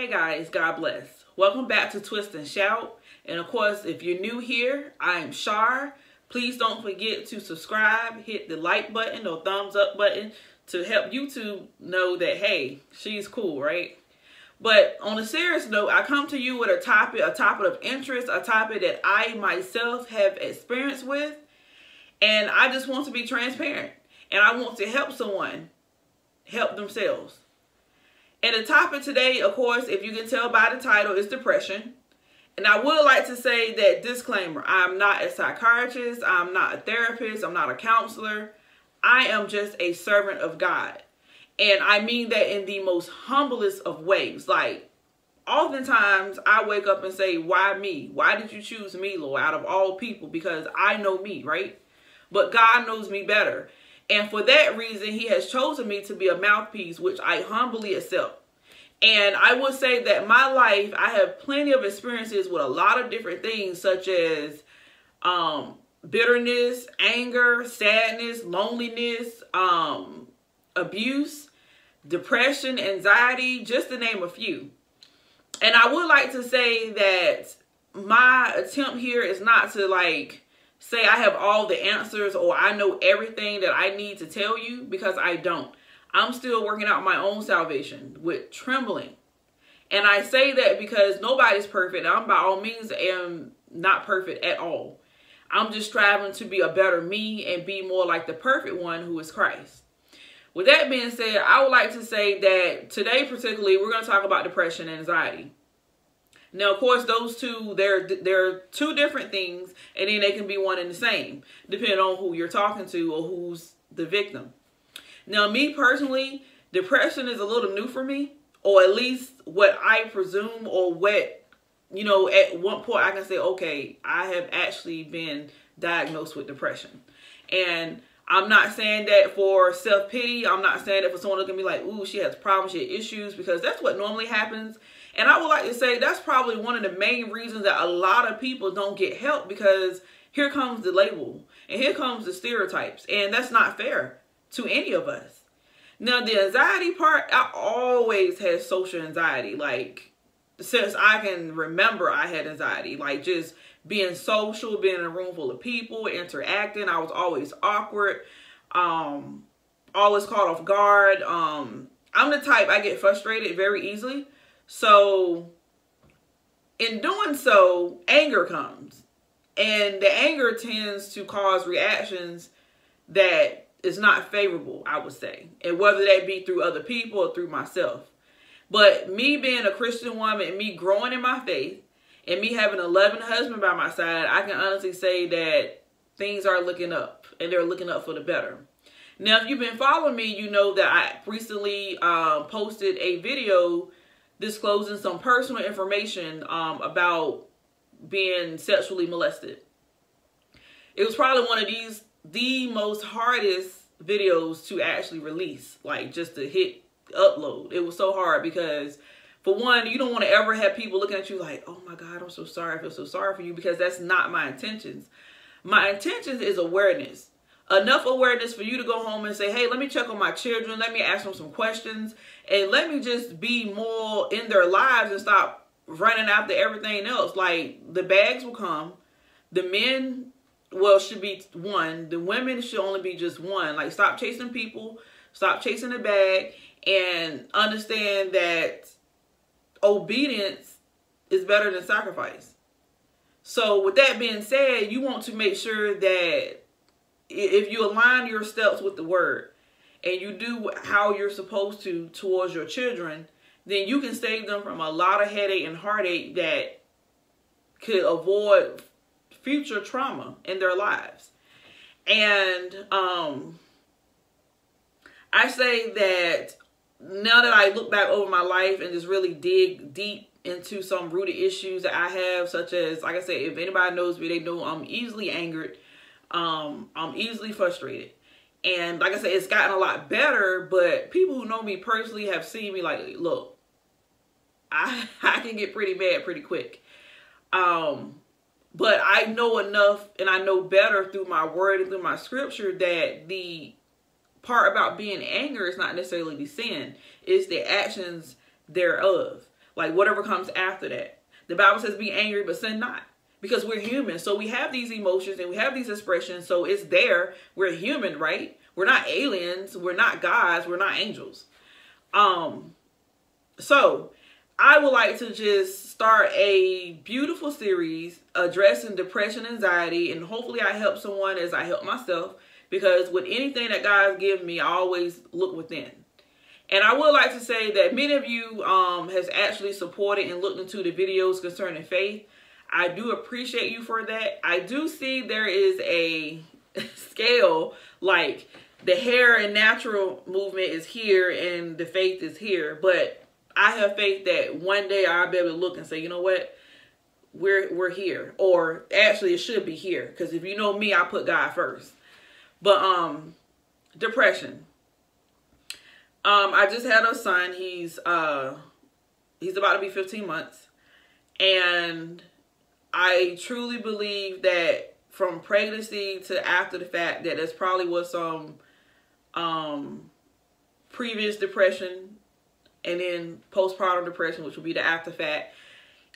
Hey guys, God bless. Welcome back to Twist and Shout. And of course, if you're new here, I am Shar. Please don't forget to subscribe, hit the like button or thumbs up button to help YouTube know that, hey, she's cool, right? But on a serious note, I come to you with a topic of interest, a topic that I myself have experience with. And I just want to be transparent. And I want to help someone help themselves. And the topic today, of course, if you can tell by the title, is depression. And I would like to say that disclaimer, I'm not a psychiatrist, I'm not a therapist, I'm not a counselor. I am just a servant of God. And I mean that in the most humblest of ways. Like, oftentimes I wake up and say, why me? Why did you choose me, Lord, out of all people? Because I know me, right? But God knows me better. And for that reason, he has chosen me to be a mouthpiece, which I humbly accept. And I will say that my life, I have plenty of experiences with a lot of different things, such as bitterness, anger, sadness, loneliness, abuse, depression, anxiety, just to name a few. And I would like to say that my attempt here is not to say I have all the answers or I know everything that I need to tell you, because I don't. I'm still working out my own salvation with trembling. And I say that because nobody's perfect. I'm by all means am not perfect at all. I'm just striving to be a better me and be more like the perfect one, who is Christ. With that being said, I would like to say that today particularly, we're going to talk about depression and anxiety. Now, of course, those two, they're two different things, and then they can be one and the same, depending on who you're talking to or who's the victim. Now, me personally, depression is a little new for me, or at least what I presume, or what, you know, at one point I can say, okay, I have actually been diagnosed with depression. And I'm not saying that for self-pity. I'm not saying that for someone who can be like, ooh, she has problems, she has issues, because that's what normally happens. And I would like to say that's probably one of the main reasons that a lot of people don't get help, because here comes the label and here comes the stereotypes, and that's not fair to any of us. Now, the anxiety part, I always had social anxiety. Like, since I can remember, I had anxiety. Like, just being social, being in a room full of people, interacting. I was always awkward, always caught off guard. I'm the type, I get frustrated very easily. So in doing so, anger comes. And the anger tends to cause reactions that is not favorable, I would say. And whether that be through other people or through myself. But me being a Christian woman and me growing in my faith and me having a loving husband by my side, I can honestly say that things are looking up, and they're looking up for the better. Now, if you've been following me, you know that I recently posted a video disclosing some personal information about being sexually molested. It was probably one of the most hardest videos to actually release, like just to hit upload. It was so hard because, for one, you don't want to ever have people looking at you like, oh my God, I'm so sorry, I feel so sorry for you, because that's not my intentions. My intentions is awareness. Enough awareness for you to go home and say, hey, let me check on my children. Let me ask them some questions. And let me just be more in their lives and stop running after everything else. Like, the bags will come. The men, well, should be one. The women should only be just one. Like, stop chasing people. Stop chasing the bag. And understand that obedience is better than sacrifice. So with that being said, you want to make sure that if you align your steps with the word and you do how you're supposed to towards your children, then you can save them from a lot of headache and heartache that could avoid future trauma in their lives. And I say that now that I look back over my life and just really dig deep into some rooted issues that I have, such as, like I said, if anybody knows me, they know I'm easily angered. I'm easily frustrated. And like I said, it's gotten a lot better, but people who know me personally have seen me like, look, I can get pretty mad pretty quick. But I know enough, and I know better through my word and through my scripture, that the part about being angry is not necessarily the sin. It's the actions thereof. like whatever comes after that. The Bible says be angry, but sin not. Because we're human. So we have these emotions and we have these expressions. So it's there. We're human, right? We're not aliens. We're not gods. We're not angels. So I would like to just start a beautiful series addressing depression, anxiety, and hopefully I help someone as I help myself. Because with anything that God gives me, I always look within. And I would like to say that many of you has actually supported and looked into the videos concerning faith. I do appreciate you for that. I do see there is a scale, like the hair and natural movement is here and the faith is here. But I have faith that one day I'll be able to look and say, you know what? We're here. Or actually it should be here. Because if you know me, I put God first. But depression. I just had a son. He's about to be 15 months. And I truly believe that from pregnancy to after the fact that there's probably was some previous depression and then postpartum depression, which would be the after fact.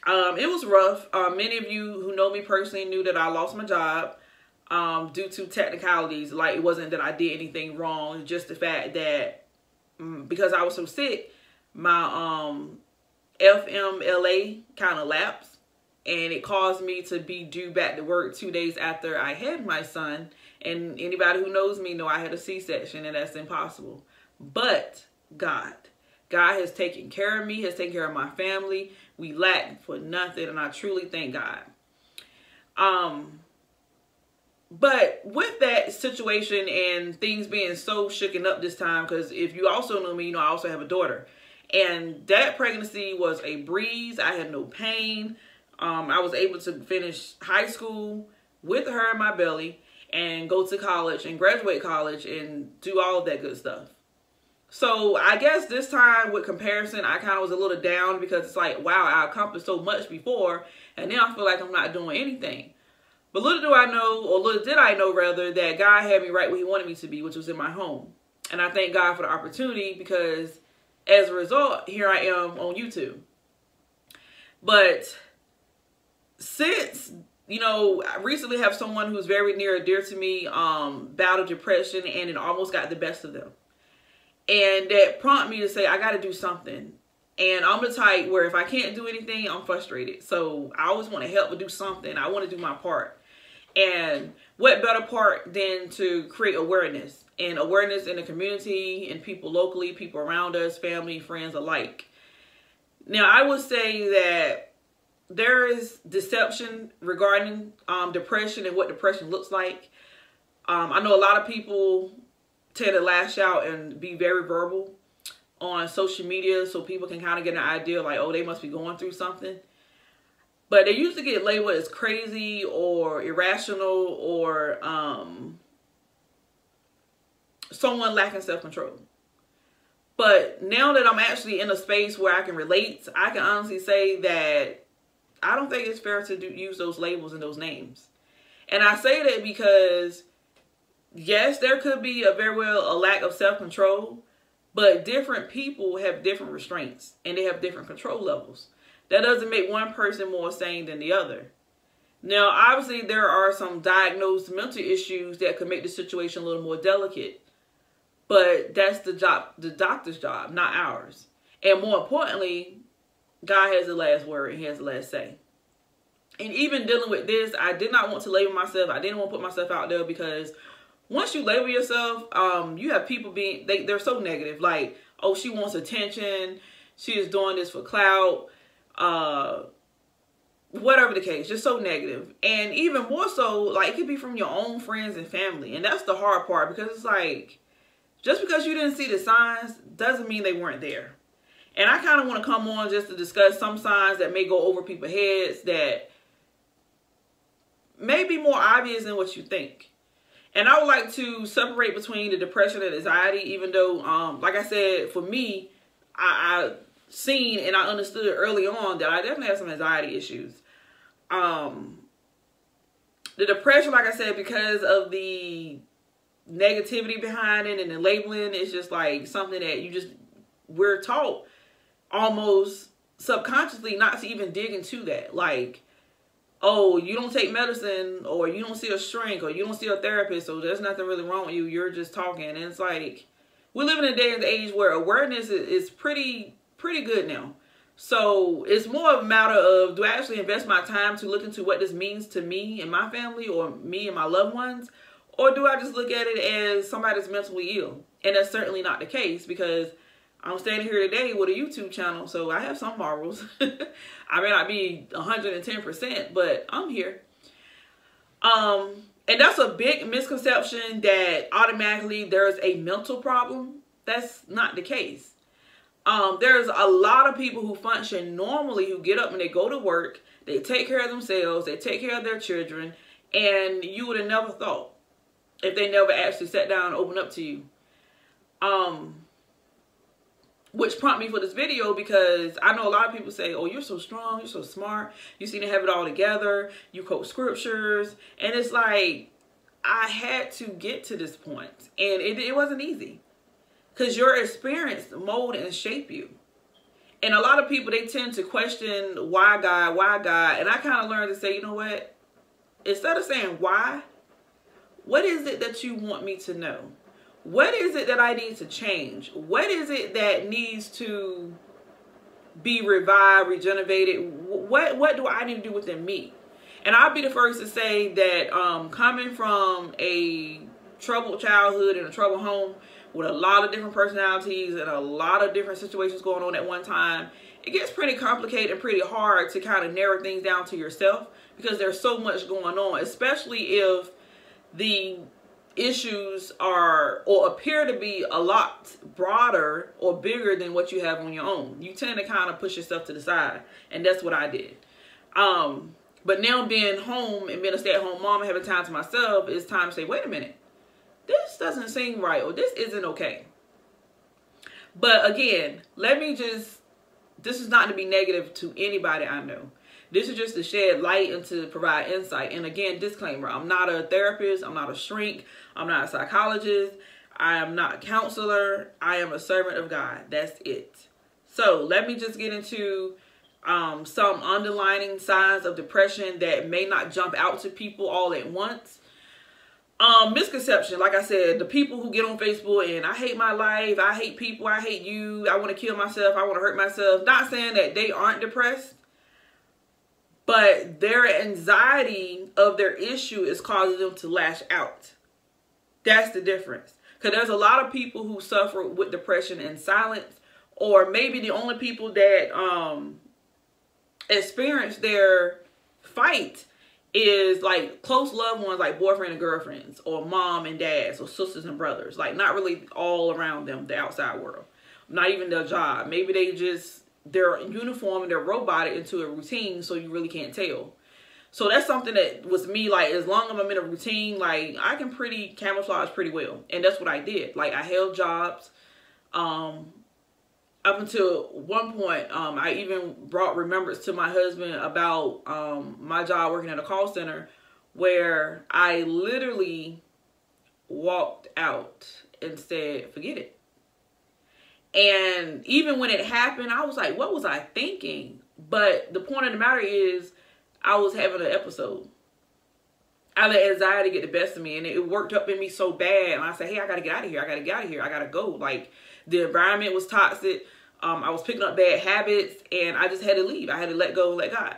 It was rough. Many of you who know me personally knew that I lost my job due to technicalities. Like, it wasn't that I did anything wrong, just the fact that because I was so sick, my FMLA kind of lapsed. And it caused me to be due back to work 2 days after I had my son. And anybody who knows me know I had a C-section, and that's impossible. But God has taken care of me, has taken care of my family. We lack for nothing, and I truly thank God. But with that situation and things being so shooken up this time, because if you also know me, you know I also have a daughter. And that pregnancy was a breeze. I had no pain. I was able to finish high school with her in my belly and go to college and graduate college and do all of that good stuff. So I guess this time with comparison, I kind of was a little down because it's like, wow, I accomplished so much before and now I feel like I'm not doing anything. But little do I know, or little did I know rather, that God had me right where he wanted me to be, which was in my home. And I thank God for the opportunity because as a result, here I am on YouTube. But since, you know, I recently have someone who's very near and dear to me battled depression and it almost got the best of them. And that prompted me to say, I got to do something. And I'm the type where if I can't do anything, I'm frustrated. So I always want to help or do something. I want to do my part. And what better part than to create awareness, and awareness in the community and people locally, people around us, family, friends alike. Now, I would say that there is deception regarding depression and what depression looks like. I know a lot of people tend to lash out and be very verbal on social media so people can kind of get an idea like, oh, they must be going through something. But they usually get labeled as crazy or irrational or someone lacking self-control. But now that I'm actually in a space where I can relate, I can honestly say that I don't think it's fair to use those labels and those names. And I say that because, yes, there could be a very well a lack of self-control, but different people have different restraints and they have different control levels. That doesn't make one person more sane than the other. Now, obviously, there are some diagnosed mental issues that could make the situation a little more delicate. But that's the doctor's job, not ours. And more importantly, God has the last word and he has the last say. And even dealing with this, I did not want to label myself. I didn't want to put myself out there because once you label yourself, you have people they're so negative. Like, oh, she wants attention. She is doing this for clout. Whatever the case, just so negative. And even more so, like, it could be from your own friends and family. And that's the hard part because it's like, just because you didn't see the signs doesn't mean they weren't there. And I kind of want to come on just to discuss some signs that may go over people's heads that may be more obvious than what you think. And I would like to separate between the depression and anxiety, even though, like I said, for me, I seen and I understood early on that I definitely have some anxiety issues. The depression, like I said, because of the negativity behind it and the labeling, is just like something that we're taught almost subconsciously not to even dig into that. Like, oh, you don't take medicine, or you don't see a shrink, or you don't see a therapist, so there's nothing really wrong with you. You're just talking. And it's like, we live in a day and age where awareness is pretty good now. So it's more of a matter of, do I actually invest my time to look into what this means to me and my family, or me and my loved ones? Or do I just look at it as somebody that's mentally ill? And that's certainly not the case, because I'm standing here today with a YouTube channel, so I have some marbles. I may not be 110%, but I'm here. And that's a big misconception, that automatically there's a mental problem. That's not the case. There's a lot of people who function normally, who get up and they go to work, they take care of themselves, they take care of their children, and you would have never thought if they never actually sat down and opened up to you. Which prompted me for this video, because I know a lot of people say, oh, you're so strong, you're so smart, you seem to have it all together, you quote scriptures, and it's like, I had to get to this point, and it wasn't easy, because your experience mold and shape you. And a lot of people, they tend to question, why God, and I kind of learned to say, you know what, instead of saying why, what is it that you want me to know? What is it that I need to change? What is it that needs to be revived, regenerated? What do I need to do within me? And I'll be the first to say that coming from a troubled childhood and a troubled home with a lot of different personalities and a lot of different situations going on at one time, it gets pretty complicated and pretty hard to kind of narrow things down to yourself, because there's so much going on, especially if the issues are or appear to be a lot broader or bigger than what you have on your own. You tend to kind of push yourself to the side, and that's what I did. But now being home and being a stay-at-home mom and having time to myself, it's time to say, wait a minute, this doesn't seem right, or this isn't okay. But again, this is not to be negative to anybody I know. This is just to shed light and to provide insight. And again, disclaimer, I'm not a therapist, I'm not a shrink, I'm not a psychologist, I am not a counselor, I am a servant of God. That's it. So let me just get into some underlying signs of depression that may not jump out to people all at once. Misconception, like I said, the people who get on Facebook and I hate my life, I hate people, I hate you, I want to kill myself, I want to hurt myself. Not saying that they aren't depressed, but their anxiety of their issue is causing them to lash out. That's the difference. Because there's a lot of people who suffer with depression in silence, or maybe the only people that experience their fight is like close loved ones, like boyfriend and girlfriends, or mom and dads, or sisters and brothers. Like not really all around them, the outside world. Not even their job. Maybe they're uniform and they're roboted into a routine, so you really can't tell. So that's something that was me, like, as long as I'm in a routine, like, I can camouflage pretty well. And that's what I did. Like, I held jobs. Up until one point, I even brought remembrance to my husband about my job working at a call center, where I literally walked out and said, forget it. And even when it happened, I was like, what was I thinking? But the point of the matter is, I was having an episode. I let anxiety get the best of me, and it worked up in me so bad. And I said, hey, I got to get out of here. I got to get out of here. I got to go. Like, the environment was toxic. I was picking up bad habits, and I just had to leave. I had to let go and let God.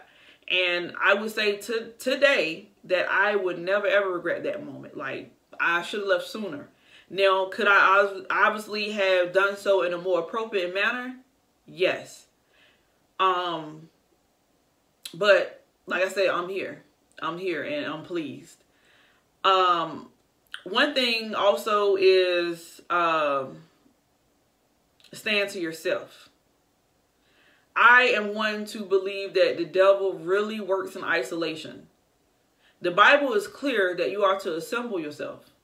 And I would say today that I would never, ever regret that moment. Like, I should have left sooner. Now, could I obviously have done so in a more appropriate manner? Yes. But like I said, I'm here. I'm here and I'm pleased. One thing also is stand to yourself. I am one to believe that the devil really works in isolation. The Bible is clear that you are to assemble yourself.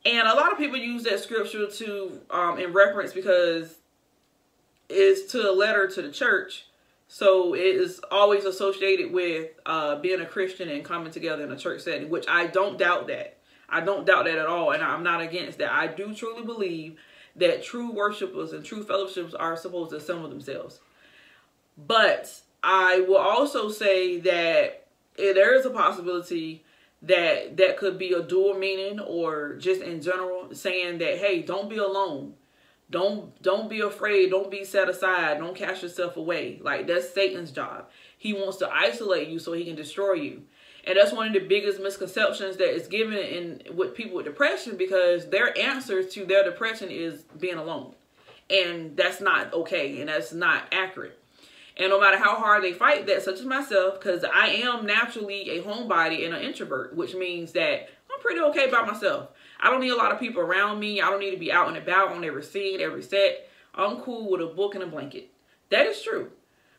And a lot of people use that scripture to in reference, because it's to a letter to the church. So it is always associated with being a Christian and coming together in a church setting, which I don't doubt that. I don't doubt that at all. And I'm not against that. I do truly believe that true worshipers and true fellowships are supposed to assemble themselves. But I will also say that there is a possibility that that could be a dual meaning, or just in general saying that, hey, don't be alone. Don't be afraid. Don't be set aside. Don't cast yourself away. Like, that's Satan's job. He wants to isolate you so he can destroy you. And that's one of the biggest misconceptions that is given in with people with depression, because their answer to their depression is being alone. And that's not okay, and that's not accurate. And no matter how hard they fight that, such as myself, because I am naturally a homebody and an introvert, which means that I'm pretty okay by myself. I don't need a lot of people around me. I don't need to be out and about on every scene, every set. I'm cool with a book and a blanket. That is true.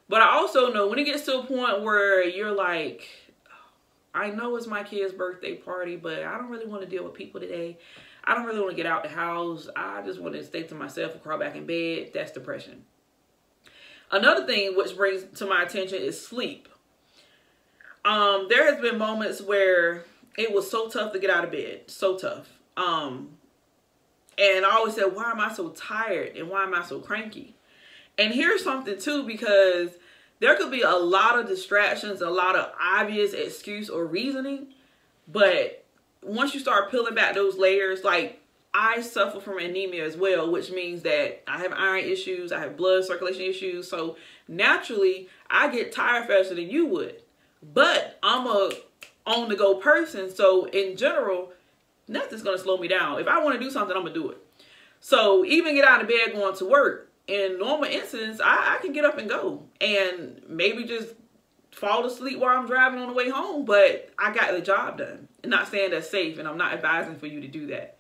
But I also know when it gets to a point where you're like, I know it's my kid's birthday party, but I don't really want to deal with people today. I don't really want to get out the house. I just want to stay to myself and crawl back in bed. That's depression. Another thing which brings to my attention is sleep. There has been moments where it was so tough to get out of bed. So tough. And I always said, why am I so tired? And why am I so cranky? And here's something too, because there could be a lot of distractions, a lot of obvious excuse or reasoning. But once you start peeling back those layers, like, I suffer from anemia as well, which means that I have iron issues, I have blood circulation issues. So naturally, I get tired faster than you would. But I'm a on-the-go person. So in general, nothing's going to slow me down. If I want to do something, I'm going to do it. So even get out of bed going to work, in normal incidents, I can get up and go. And maybe just fall asleep while I'm driving on the way home. But I got the job done. I'm not saying that's safe, and I'm not advising for you to do that.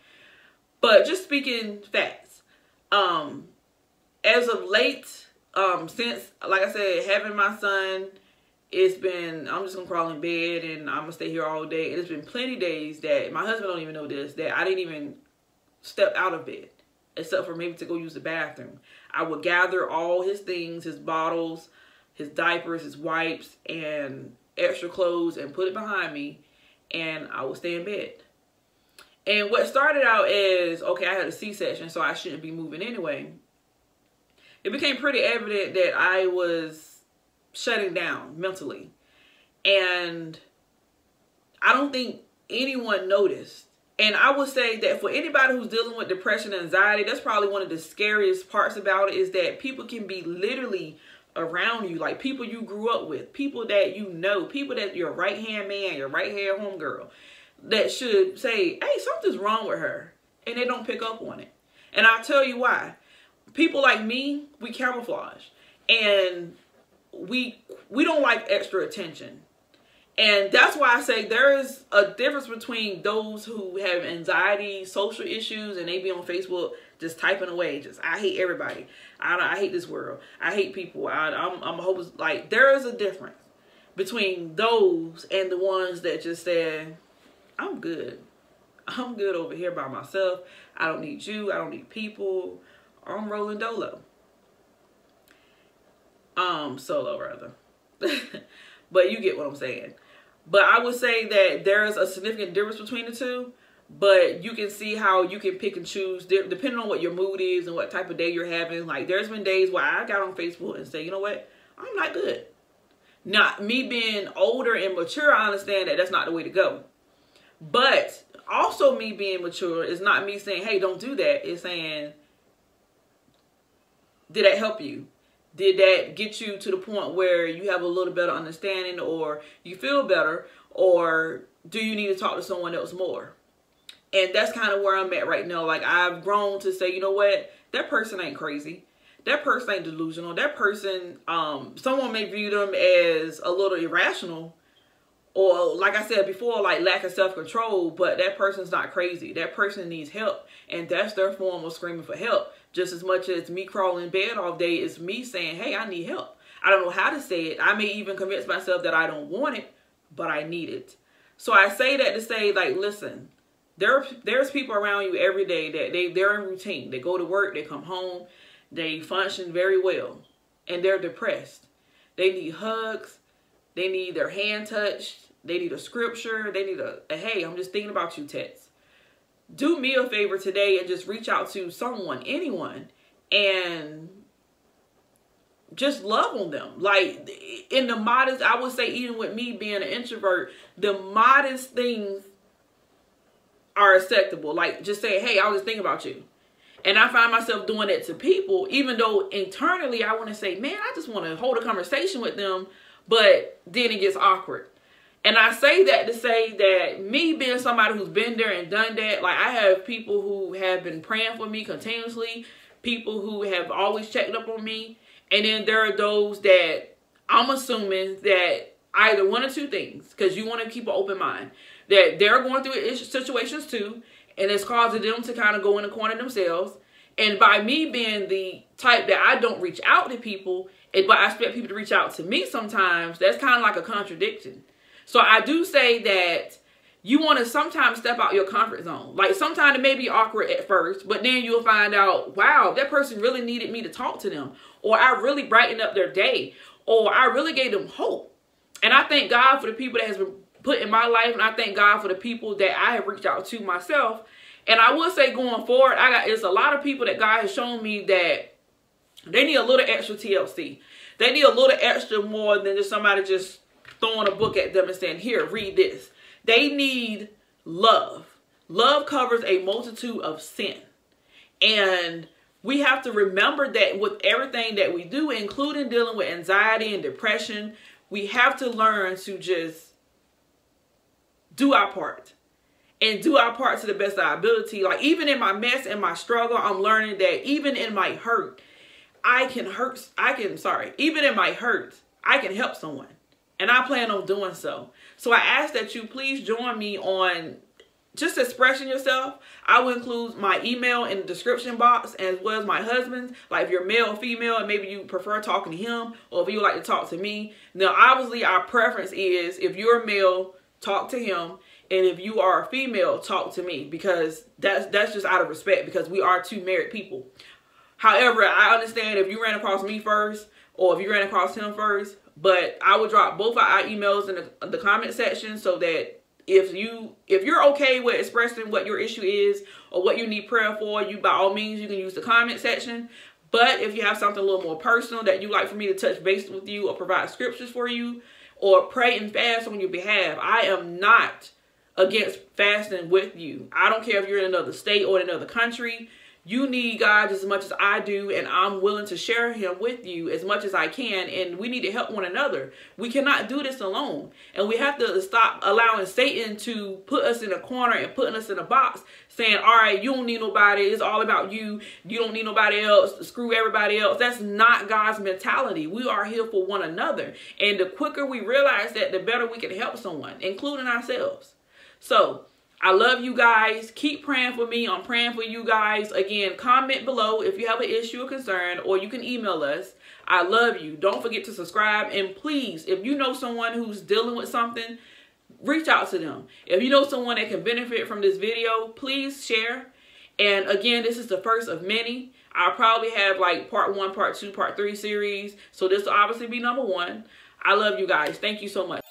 But just speaking facts, as of late, since, like I said, having my son, it's been, I'm just going to crawl in bed and I'm going to stay here all day. And it's been plenty days that my husband don't even know this, that I didn't even step out of bed, except for maybe to go use the bathroom. I would gather all his things, his bottles, his diapers, his wipes, and extra clothes, and put it behind me, and I would stay in bed. And what started out as, okay, I had a C-section, so I shouldn't be moving anyway. It became pretty evident that I was shutting down mentally. And I don't think anyone noticed. And I would say that for anybody who's dealing with depression and anxiety, that's probably one of the scariest parts about it, is that people can be literally around you, like people you grew up with, people that you know, people that your right-hand man, your right-hand homegirl, that should say, hey, something's wrong with her, and they don't pick up on it. And I'll tell you why. People like me, we camouflage, and we don't like extra attention. And that's why I say there is a difference between those who have anxiety, social issues, and they be on Facebook just typing away, just, I hate everybody, I hate this world, I hate people, I'm hopeless. Like, there is a difference between those and the ones that just say, I'm good over here by myself, I don't need you, I don't need people, I'm rolling dolo. Solo rather. But you get what I'm saying. But I would say that there's a significant difference between the two. But you can see how you can pick and choose depending on what your mood is and what type of day you're having. Like, there's been days where I got on Facebook and say, you know what, I'm not good. Not me being older and mature, I understand that that's not the way to go. But also me being mature is not me saying, hey, don't do that. It's saying, did that help you? Did that get you to the point where you have a little better understanding, or you feel better, or do you need to talk to someone else more? And that's kind of where I'm at right now. Like, I've grown to say, you know what, that person ain't crazy. That person ain't delusional. That person, someone may view them as a little irrational, or like I said before, like lack of self-control, but that person's not crazy. That person needs help, and that's their form of screaming for help. Just as much as me crawling in bed all day is me saying, hey, I need help. I don't know how to say it. I may even convince myself that I don't want it, but I need it. So I say that to say, like, listen, there's people around you every day that they're in routine. They go to work, they come home, they function very well, and they're depressed. They need hugs. They need their hand touched. They need a scripture. They need a hey, I'm just thinking about you text. Do me a favor today and just reach out to someone, anyone, and just love on them. Like, in the modest, I would say, even with me being an introvert, the modest things are acceptable. Like, just say, hey, I was thinking about you. And I find myself doing it to people, even though internally I want to say, man, I just want to hold a conversation with them. But then it gets awkward. And I say that to say that me being somebody who's been there and done that, like, I have people who have been praying for me continuously, people who have always checked up on me. And then there are those that I'm assuming that either one or two things, because you want to keep an open mind, that they're going through situations too, and it's causing them to kind of go in a corner themselves. And by me being the type that I don't reach out to people, but I expect people to reach out to me sometimes, that's kind of like a contradiction. So I do say that you want to sometimes step out your comfort zone. Like, sometimes it may be awkward at first, but then you'll find out, wow, that person really needed me to talk to them. Or I really brightened up their day. Or I really gave them hope. And I thank God for the people that has been put in my life. And I thank God for the people that I have reached out to myself. And I will say, going forward, it's a lot of people that God has shown me that they need a little extra TLC. They need a little extra more than just somebody just throwing a book at them and saying, here, read this. They need love. Love covers a multitude of sin. And we have to remember that with everything that we do, including dealing with anxiety and depression, we have to learn to just do our part. And do our part to the best of our ability. Like, even in my mess and my struggle, I'm learning that even in my hurt, even in my hurt, I can help someone. And I plan on doing so. So I ask that you please join me on just expressing yourself. I will include my email in the description box, as well as my husband's. Like, if you're male or female and maybe you prefer talking to him, or if you would like to talk to me. Now, obviously, our preference is if you're male, talk to him. And if you are a female, talk to me, because that's just out of respect, because we are two married people. However, I understand if you ran across me first, or if you ran across him first, but I will drop both our emails in the comment section, so that if you're okay with expressing what your issue is or what you need prayer for, you by all means, you can use the comment section. But if you have something a little more personal that you like for me to touch base with you, or provide scriptures for you, or pray and fast on your behalf, I am not against fasting with you. I don't care if you're in another state or in another country. You need God just as much as I do, and I'm willing to share him with you as much as I can, and we need to help one another. We cannot do this alone, and we have to stop allowing Satan to put us in a corner and putting us in a box, saying, all right, you don't need nobody, it's all about you, you don't need nobody else, screw everybody else. That's not God's mentality. We are here for one another, and the quicker we realize that, the better we can help someone, including ourselves. So I love you guys. Keep praying for me. I'm praying for you guys. Again, comment below if you have an issue or concern, or you can email us. I love you. Don't forget to subscribe. And please, if you know someone who's dealing with something, reach out to them. If you know someone that can benefit from this video, please share. And again, this is the first of many. I'll probably have like part 1, part 2, part 3 series. So this will obviously be number 1. I love you guys. Thank you so much.